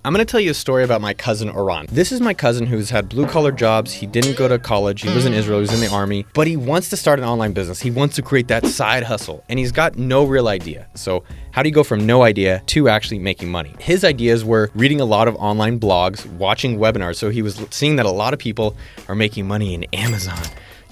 I'm going to tell you a story about my cousin Oran. This is my cousin who's had blue-collar jobs. He didn't go to college. He was in Israel. He was in the army. But he wants to start an online business. He wants to create that side hustle. And he's got no real idea. So how do you go from no idea to actually making money? His ideas were reading a lot of online blogs, watching webinars. So he was seeing that a lot of people are making money in Amazon.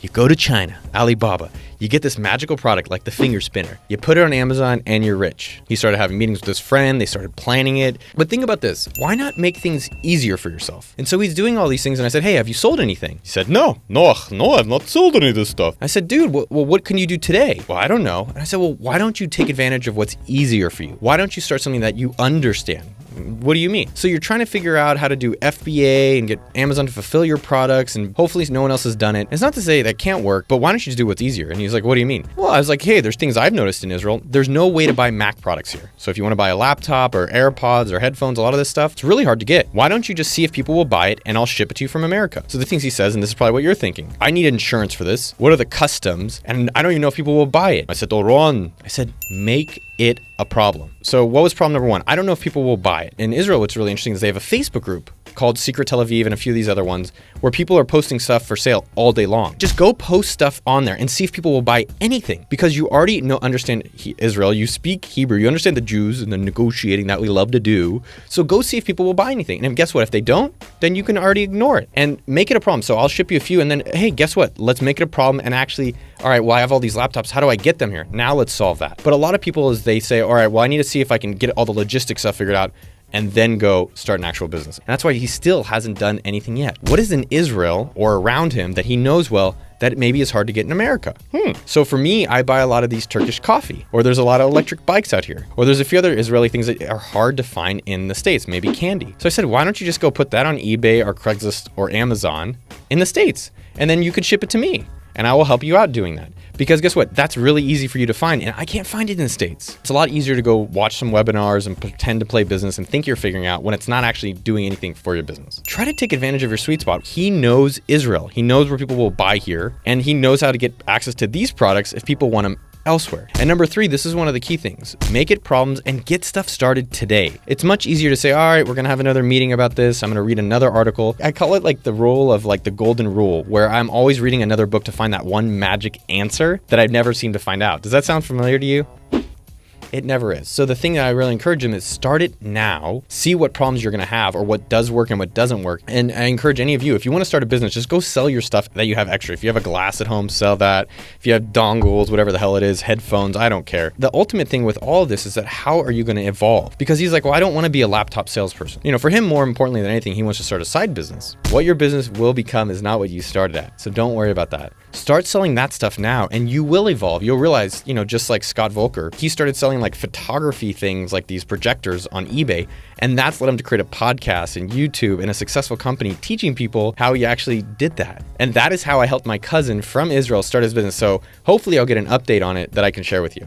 You go to China, Alibaba, you get this magical product like the finger spinner. You put it on Amazon and you're rich. He started having meetings with his friend. They started planning it. But think about this. Why not make things easier for yourself? And so he's doing all these things. And I said, hey, have you sold anything? He said, no, I've not sold any of this stuff. I said, dude, well, what can you do today? Well, I don't know. And I said, well, why don't you take advantage of what's easier for you? Why don't you start something that you understand? What do you mean? So you're trying to figure out how to do FBA and get Amazon to fulfill your products, and hopefully no one else has done it. It's not to say that can't work, but why don't you just do what's easier? And he's like, what do you mean? Well, I was like, hey, there's things I've noticed in Israel. There's no way to buy Mac products here. So if you want to buy a laptop or AirPods or headphones, a lot of this stuff, it's really hard to get. Why don't you just see if people will buy it and I'll ship it to you from America? So the things he says, and this is probably what you're thinking, I need insurance for this. What are the customs? And I don't even know if people will buy it. I said, Oran, make it a problem. So what was problem number one? I don't know if people will buy it. In Israel, what's really interesting is they have a Facebook group called Secret Tel Aviv and a few of these other ones where people are posting stuff for sale all day long. Just go post stuff on there and see if people will buy anything, because you already understand Israel. You speak Hebrew. You understand the Jews and the negotiating that we love to do. So go see if people will buy anything. And guess what? If they don't, then you can already ignore it and make it a problem. So I'll ship you a few, and then, hey, guess what? Let's make it a problem and actually, all right, well, I have all these laptops. How do I get them here? Now let's solve that. But a lot of people is they say, all right, well, I need to see if I can get all the logistics stuff figured out and then go start an actual business. And that's why he still hasn't done anything yet. What is in Israel or around him that he knows well that maybe is hard to get in America? So for me, I buy a lot of these Turkish coffee, or there's a lot of electric bikes out here, or there's a few other Israeli things that are hard to find in the States, maybe candy. So I said, why don't you just go put that on eBay or Craigslist or Amazon in the States? And then you could ship it to me and I will help you out doing that. Because guess what? That's really easy for you to find, and I can't find it in the States. It's a lot easier to go watch some webinars and pretend to play business and think you're figuring out when it's not actually doing anything for your business. Try to take advantage of your sweet spot. He knows Israel. He knows where people will buy here, and he knows how to get access to these products if people want them elsewhere. And number three, this is one of the key things. Make it problems and get stuff started today. It's much easier to say, all right, we're going to have another meeting about this. I'm going to read another article. I call it like the rule of like the golden rule, where I'm always reading another book to find that one magic answer that I've never seemed to find out. Does that sound familiar to you? It never is. So the thing that I really encourage him is start it now, see what problems you're going to have or what does work and what doesn't work. And I encourage any of you, if you want to start a business, just go sell your stuff that you have extra. If you have a glass at home, sell that. If you have dongles, whatever the hell it is, headphones, I don't care. The ultimate thing with all of this is that how are you going to evolve? Because he's like, well, I don't want to be a laptop salesperson. You know, for him, more importantly than anything, he wants to start a side business. What your business will become is not what you started at. So don't worry about that. Start selling that stuff now and you will evolve. You'll realize, you know, just like Scott Volker, he started selling like photography things like these projectors on eBay. And that's led him to create a podcast and YouTube and a successful company teaching people how he actually did that. And that is how I helped my cousin from Israel start his business. So hopefully I'll get an update on it that I can share with you.